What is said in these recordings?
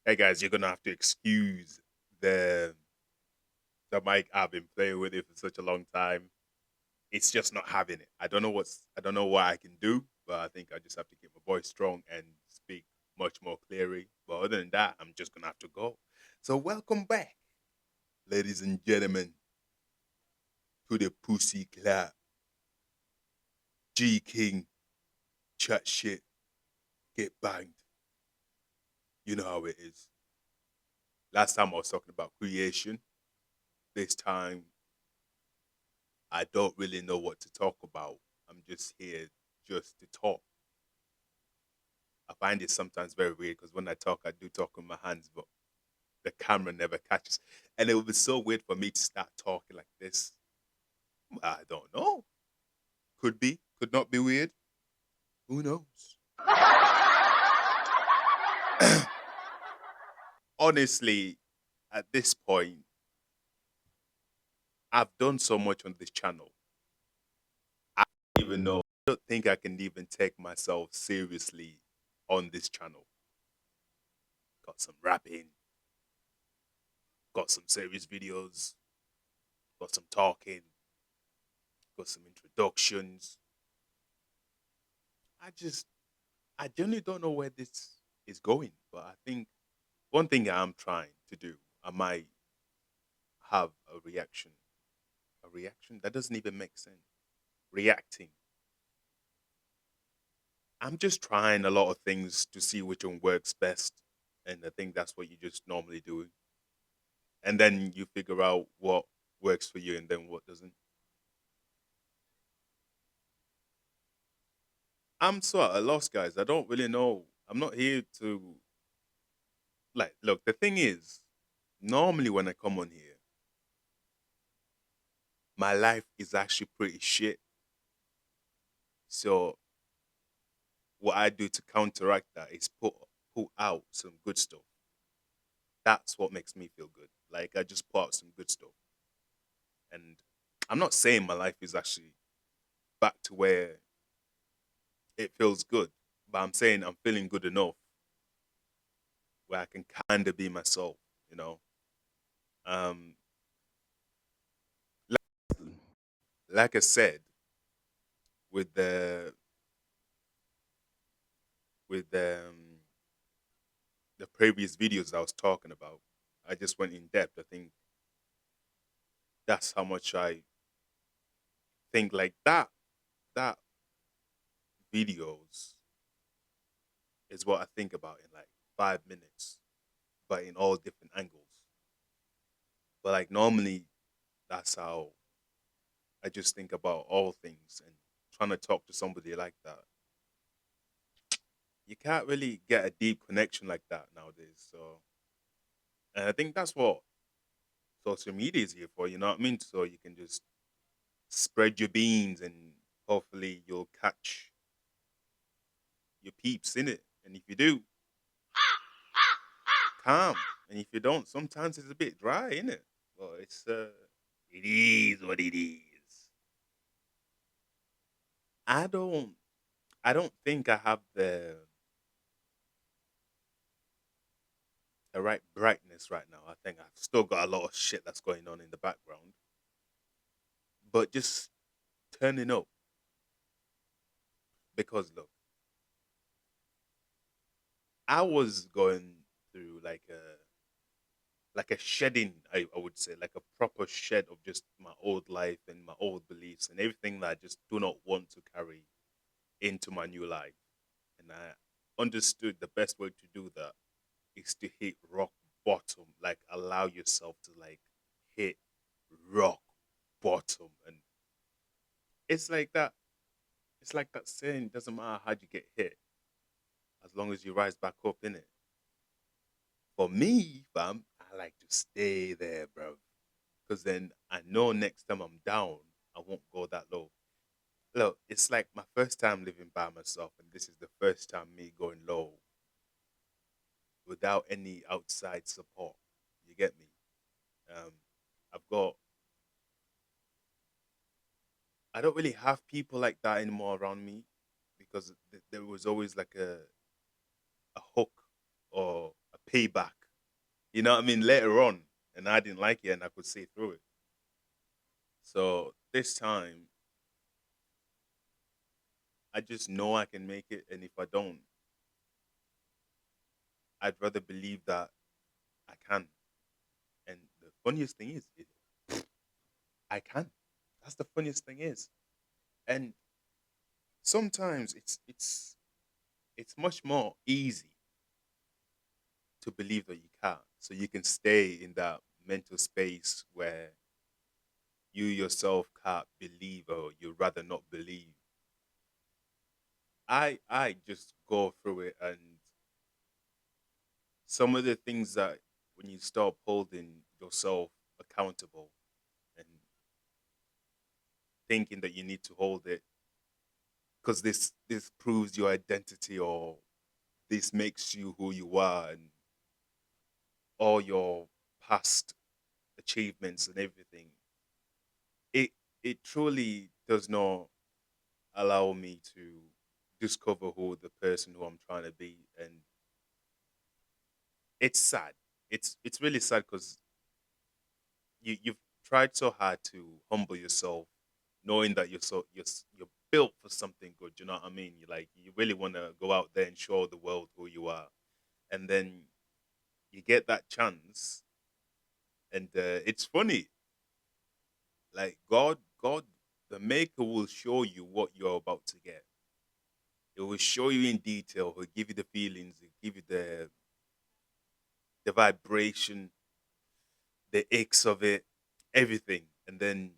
Hey guys, you're gonna have to excuse the the mic I've been playing with it for such a long time. It's just not having it. I don't know what I can do, but I think I just have to keep my voice strong and speak much more clearly. But other than that, I'm just gonna have to go. So welcome back, ladies and gentlemen, to the Pussy Clap G King chat shit get banged. You know how it is. Last time I was talking about creation. This time I don't really know what to talk about. I'm just here just to talk. I find it sometimes very weird because when I talk, I do talk with my hands, but the camera never catches. And it would be so weird for me to start talking like this. I don't know. Could be, could not be weird. Who knows? Honestly, at this point, I've done so much on this channel. I don't even know. I don't think I can even take myself seriously on this channel. Got some rapping, got some serious videos, got some talking, got some introductions. I genuinely don't know where this is going, but I think one thing I'm trying to do, I might have a reaction. A reaction? That doesn't even make sense. Reacting. I'm just trying a lot of things to see which one works best. And I think that's what you just normally do. And then you figure out what works for you and then what doesn't. I'm so at a loss, guys. I don't really know. I'm not here to look, the thing is, normally when I come on here, my life is actually pretty shit. So what I do to counteract that is put out some good stuff. That's what makes me feel good. Like I just put out some good stuff. And I'm not saying my life is actually back to where it feels good, but I'm saying I'm feeling good enough where I can kind of be myself, you know. Um, like, like I said, with the previous videos I was talking about, I just went in depth. I think that's how much I think like that videos is what I think about in like 5 minutes, but in all different angles. But like normally that's how I just think about all things and trying to talk to somebody like that. You can't really get a deep connection like that nowadays. So and I think that's what social media is here for, you know what I mean? So you can just spread your beans and hopefully you'll catch your peeps in it. And if you do, calm. And if you don't, sometimes it's a bit dry, isn't it? Well, it is what it is. I don't I don't think I have the right brightness right now. I think I've still got a lot of shit that's going on in the background. But just turning up because look, I was going through like a shedding, I would say, like a proper shed of just my old life and my old beliefs and everything that I just do not want to carry into my new life. And I understood the best way to do that is to hit rock bottom, like allow yourself to like hit rock bottom. And it's like that. It's like that saying, doesn't matter how you get hit, as long as you rise back up in it. For me, fam, I like to stay there, bro. Because then I know next time I'm down, I won't go that low. Look, it's like my first time living by myself, and this is the first time me going low without any outside support. You get me? Um, I've got, I don't really have people like that anymore around me because there was always like a hook or a pay back. You know what I mean? Later on, and I didn't like it, and I could see through it. So this time, I just know I can make it, and if I don't, I'd rather believe that I can. And the funniest thing is, I can. That's the funniest thing is, and sometimes it's much more easy to believe that you can. So you can stay in that mental space where you yourself can't believe or you rather not believe. I just go through it, and some of the things that when you start holding yourself accountable and thinking that you need to hold it because this proves your identity, or this makes you who you are, and all your past achievements and everything, it it truly does not allow me to discover who the person who I'm trying to be. And it's sad. It's really sad because you've tried so hard to humble yourself, knowing that you're built for something good. You know what I mean? You like you really want to go out there and show the world who you are, and then you get that chance, and it's funny. Like God, the Maker will show you what you're about to get. It will show you in detail. He'll give you the feelings. He'll give you the vibration, the aches of it, everything, and then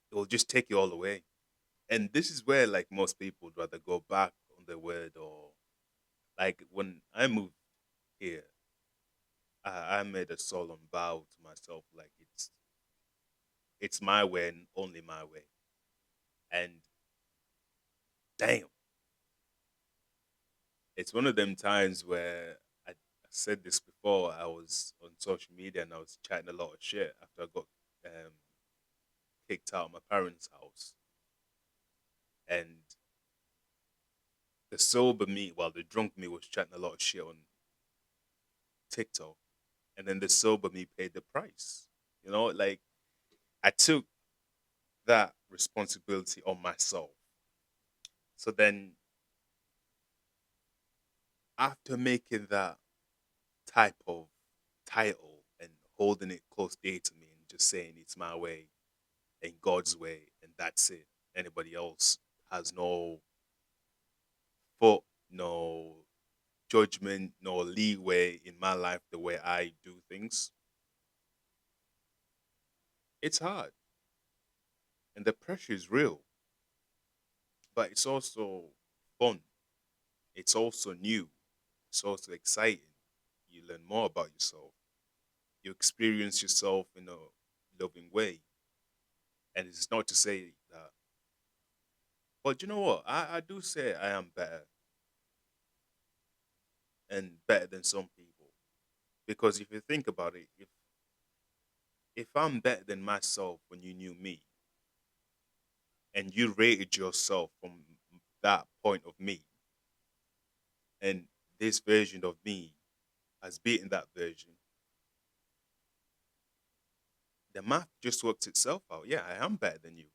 it will just take you all away. And this is where like most people would rather go back on their word, or like when I moved here, I made a solemn vow to myself, like it's my way and only my way. And damn, it's one of them times where I said this before. I was on social media and I was chatting a lot of shit after I got um, kicked out of my parents' house, and the sober me, well, the drunk me was chatting a lot of shit on TikTok, and then the sober me paid the price. You know, like I took that responsibility on myself. So then, after making that type of title and holding it close dear to me and just saying it's my way and God's way and that's it, anybody else has no foot, no judgment, no leeway in my life the way I do things. It's hard and the pressure is real, but it's also fun. It's also new. It's also exciting. You learn more about yourself. You experience yourself in a loving way. And it's not to say that, but you know what? I do say I am better and better than some people. Because if you think about it, if I'm better than myself when you knew me and you rated yourself from that point of me, and this version of me has beaten that version, the math just works itself out. Yeah, I am better than you.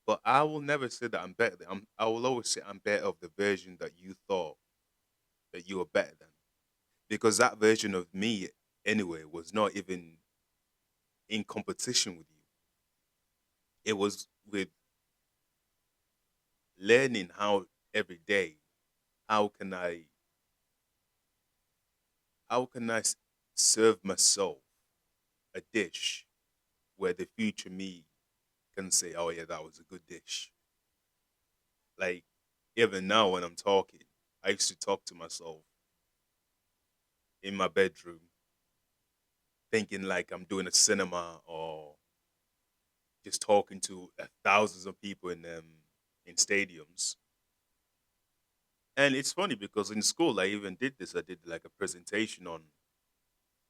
But I will never say that I'm better than I will always say I'm better of the version that you thought that you were better than. Because that version of me anyway was not even in competition with you. It was with learning how every day, how can I how can I serve myself a dish where the future me can say, "Oh yeah, that was a good dish." Like even now when I'm talking, I used to talk to myself in my bedroom, thinking like I'm doing a cinema or just talking to thousands of people in stadiums. And it's funny because in school I even did this. I did like a presentation on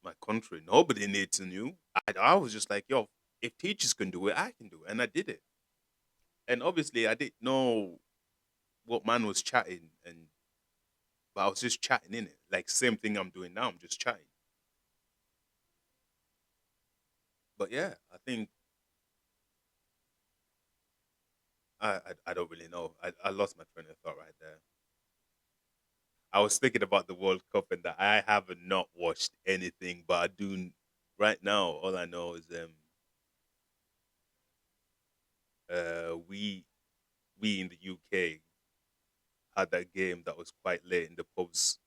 my country. Nobody needs to know. I was just like, yo, if teachers can do it, I can do it, and I did it. And obviously, I didn't know what man was chatting and but I was just chatting in it. Like same thing I'm doing now. I'm just chatting. But yeah, I think I don't really know. I lost my train of thought right there. I was thinking about the World Cup and that I have not watched anything, but I do right now. All I know is we in the UK had that game that was quite late in the pubs.